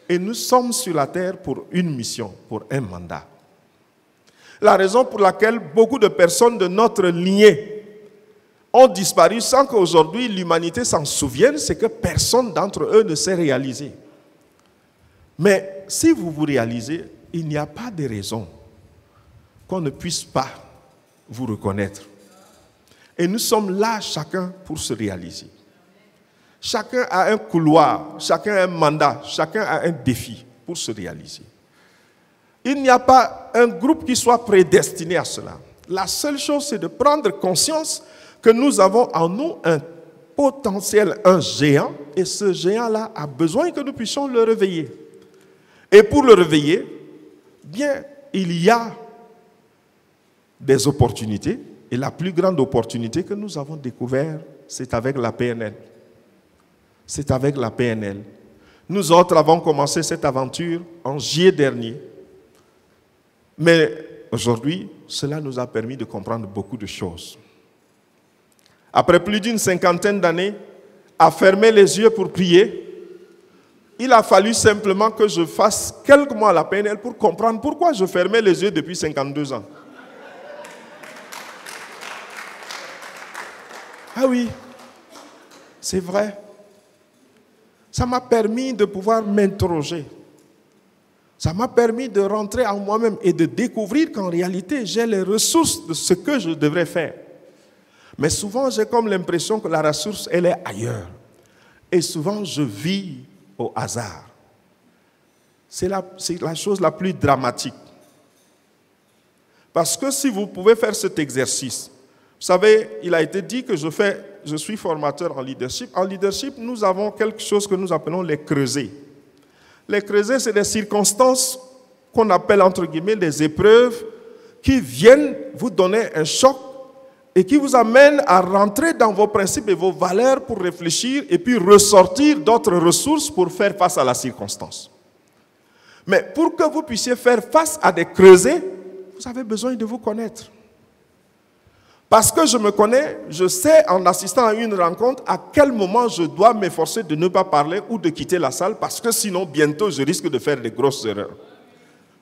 et nous sommes sur la terre pour une mission, pour un mandat. La raison pour laquelle beaucoup de personnes de notre lignée ont disparu sans qu'aujourd'hui l'humanité s'en souvienne, c'est que personne d'entre eux ne s'est réalisé. Mais si vous vous réalisez, il n'y a pas de raison qu'on ne puisse pas vous reconnaître. Et nous sommes là chacun pour se réaliser. Chacun a un couloir, chacun a un mandat, chacun a un défi pour se réaliser. Il n'y a pas un groupe qui soit prédestiné à cela. La seule chose, c'est de prendre conscience que nous avons en nous un potentiel, un géant, et ce géant-là a besoin que nous puissions le réveiller. Et pour le réveiller, bien, il y a des opportunités, et la plus grande opportunité que nous avons découverte, c'est avec la PNL. C'est avec la PNL. Nous autres avons commencé cette aventure en juillet dernier. Mais aujourd'hui, cela nous a permis de comprendre beaucoup de choses. Après plus d'une cinquantaine d'années, à fermer les yeux pour prier, il a fallu simplement que je fasse quelques mois à la PNL pour comprendre pourquoi je fermais les yeux depuis 52 ans. Ah oui, c'est vrai. Ça m'a permis de pouvoir m'interroger. Ça m'a permis de rentrer en moi-même et de découvrir qu'en réalité, j'ai les ressources de ce que je devrais faire. Mais souvent, j'ai comme l'impression que la ressource, elle est ailleurs. Et souvent, je vis au hasard. C'est la chose la plus dramatique. Parce que si vous pouvez faire cet exercice, vous savez, il a été dit que je suis formateur en leadership. En leadership, nous avons quelque chose que nous appelons les creusets. Les creusets, c'est des circonstances qu'on appelle entre guillemets des épreuves qui viennent vous donner un choc et qui vous amènent à rentrer dans vos principes et vos valeurs pour réfléchir et puis ressortir d'autres ressources pour faire face à la circonstance. Mais pour que vous puissiez faire face à des creusets, vous avez besoin de vous connaître. Parce que je me connais, je sais en assistant à une rencontre à quel moment je dois m'efforcer de ne pas parler ou de quitter la salle parce que sinon bientôt je risque de faire des grosses erreurs.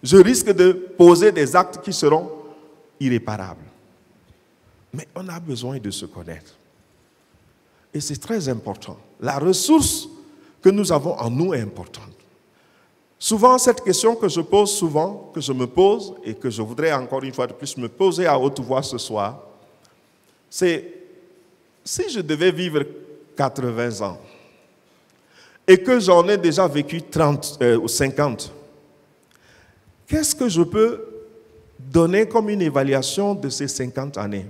Je risque de poser des actes qui seront irréparables. Mais on a besoin de se connaître. Et c'est très important. La ressource que nous avons en nous est importante. Souvent, cette question que je pose souvent, que je me pose et que je voudrais encore une fois de plus me poser à haute voix ce soir, c'est si je devais vivre 80 ans et que j'en ai déjà vécu 30 ou 50, qu'est-ce que je peux donner comme une évaluation de ces 50 années?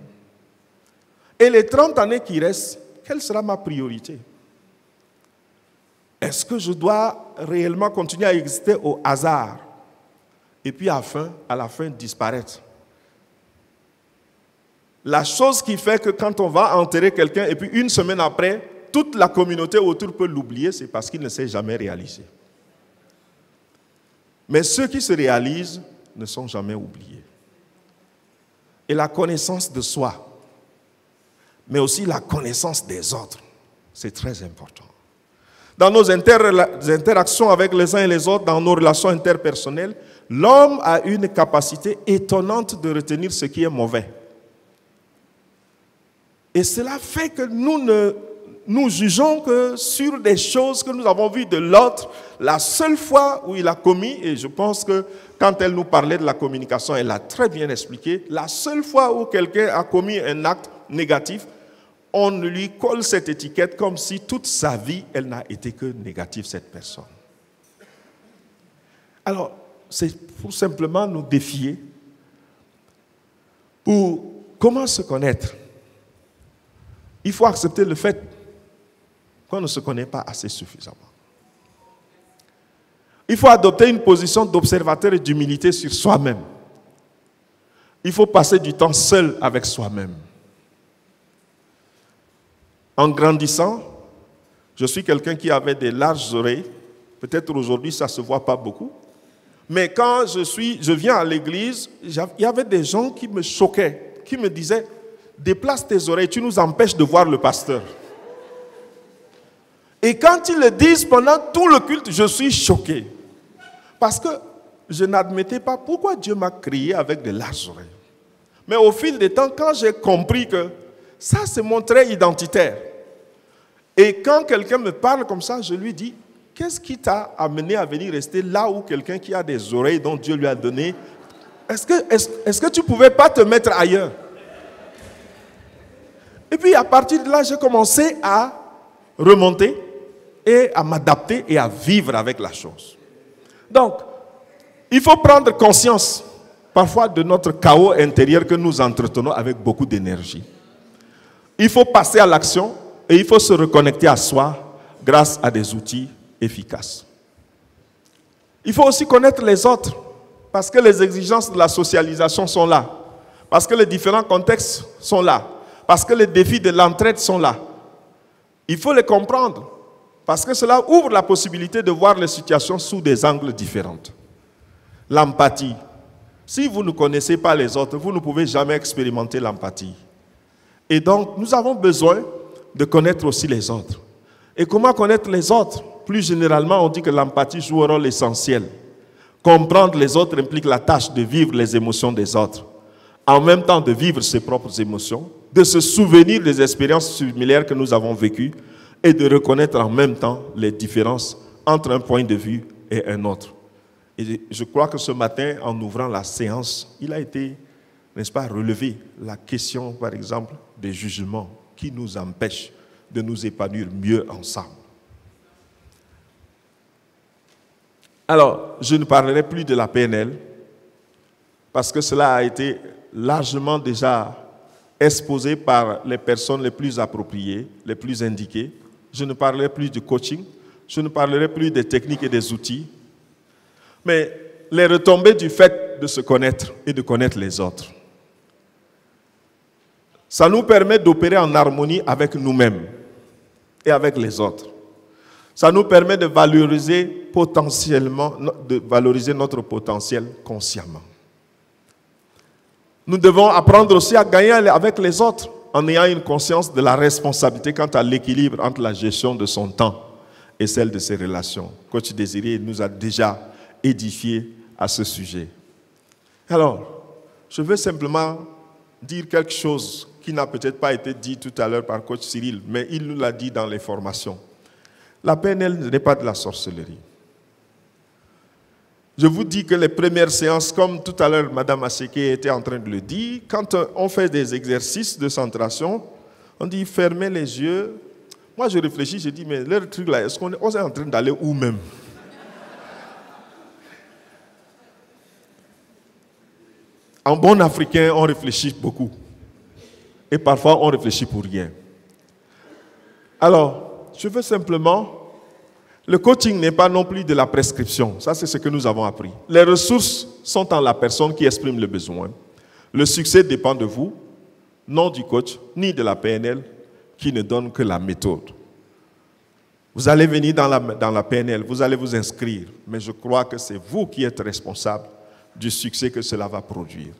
Et les 30 années qui restent, quelle sera ma priorité? Est-ce que je dois réellement continuer à exister au hasard et puis à la fin disparaître? La chose qui fait que quand on va enterrer quelqu'un et puis une semaine après, toute la communauté autour peut l'oublier, c'est parce qu'il ne s'est jamais réalisé. Mais ceux qui se réalisent ne sont jamais oubliés. Et la connaissance de soi, mais aussi la connaissance des autres, c'est très important. Dans nos interactions avec les uns et les autres, dans nos relations interpersonnelles, l'homme a une capacité étonnante de retenir ce qui est mauvais. Et cela fait que nous jugeons que sur des choses que nous avons vues de l'autre, la seule fois où il a commis, et je pense que quand elle nous parlait de la communication, elle a très bien expliqué, la seule fois où quelqu'un a commis un acte négatif, on lui colle cette étiquette comme si toute sa vie, elle n'a été que négative, cette personne. Alors, c'est pour simplement nous défier. Pour comment se connaître? Il faut accepter le fait qu'on ne se connaît pas assez suffisamment. Il faut adopter une position d'observateur et d'humilité sur soi-même. Il faut passer du temps seul avec soi-même. En grandissant, Je suis quelqu'un qui avait des larges oreilles. Peut-être aujourd'hui, ça ne se voit pas beaucoup. Mais quand je viens à l'église, il y avait des gens qui me choquaient, qui me disaient, déplace tes oreilles, tu nous empêches de voir le pasteur. Et quand ils le disent pendant tout le culte, je suis choqué. Parce que je n'admettais pas pourquoi Dieu m'a créé avec de larges oreilles. Mais au fil des temps, quand j'ai compris que ça, c'est mon trait identitaire. Et quand quelqu'un me parle comme ça, je lui dis, qu'est-ce qui t'a amené à venir rester là où quelqu'un qui a des oreilles dont Dieu lui a donné, est-ce que tu ne pouvais pas te mettre ailleurs? Et puis à partir de là, j'ai commencé à remonter et à m'adapter et à vivre avec la chose. Donc, il faut prendre conscience parfois de notre chaos intérieur que nous entretenons avec beaucoup d'énergie. Il faut passer à l'action et il faut se reconnecter à soi grâce à des outils efficaces. Il faut aussi connaître les autres parce que les exigences de la socialisation sont là, parce que les différents contextes sont là, parce que les défis de l'entraide sont là. Il faut les comprendre parce que cela ouvre la possibilité de voir les situations sous des angles différents. L'empathie. Si vous ne connaissez pas les autres, vous ne pouvez jamais expérimenter l'empathie. Et donc, nous avons besoin de connaître aussi les autres. Et comment connaître les autres? Plus généralement, on dit que l'empathie joue un rôle essentiel. Comprendre les autres implique la tâche de vivre les émotions des autres, en même temps de vivre ses propres émotions, de se souvenir des expériences similaires que nous avons vécues et de reconnaître en même temps les différences entre un point de vue et un autre. Et je crois que ce matin, en ouvrant la séance, il a été, n'est-ce pas, relevé la question, par exemple, des jugements qui nous empêchent de nous épanouir mieux ensemble. Alors, je ne parlerai plus de la PNL, parce que cela a été largement déjà exposé par les personnes les plus appropriées, les plus indiquées. Je ne parlerai plus du coaching, je ne parlerai plus des techniques et des outils, mais les retombées du fait de se connaître et de connaître les autres. Ça nous permet d'opérer en harmonie avec nous-mêmes et avec les autres. Ça nous permet de valoriser notre potentiel consciemment. Nous devons apprendre aussi à gagner avec les autres en ayant une conscience de la responsabilité quant à l'équilibre entre la gestion de son temps et celle de ses relations. Coach Désiré nous a déjà édifié à ce sujet. Alors, je veux simplement dire quelque chose qui n'a peut-être pas été dit tout à l'heure par Coach Cyril, mais il nous l'a dit dans les formations. La PNL n'est pas de la sorcellerie. Je vous dis que les premières séances, comme tout à l'heure Mme Aseke était en train de le dire, quand on fait des exercices de centration, on dit fermez les yeux. Moi je réfléchis, je dis mais leur truc là, est-ce qu'on est en train d'aller où même? En bon africain, on réfléchit beaucoup. Et parfois, on réfléchit pour rien. Alors, je veux simplement... Le coaching n'est pas non plus de la prescription. Ça, c'est ce que nous avons appris. Les ressources sont en la personne qui exprime le besoin. Le succès dépend de vous, non du coach, ni de la PNL, qui ne donne que la méthode. Vous allez venir dans la PNL, vous allez vous inscrire, mais je crois que c'est vous qui êtes responsable du succès que cela va produire.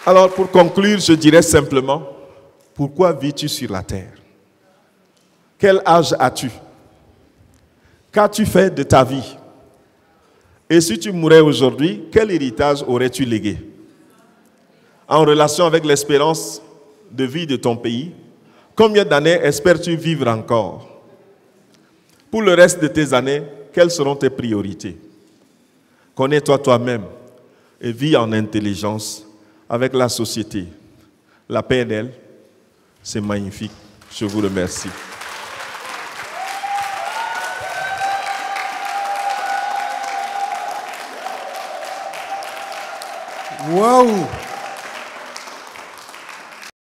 Alors, pour conclure, je dirais simplement, pourquoi vis-tu sur la terre? Quel âge as-tu? Qu'as-tu fait de ta vie? Et si tu mourais aujourd'hui, quel héritage aurais-tu légué? En relation avec l'espérance de vie de ton pays, combien d'années espères-tu vivre encore? Pour le reste de tes années, quelles seront tes priorités? Connais-toi toi-même et vis en intelligence avec la société. La PNL, c'est magnifique. Je vous remercie. Waouh!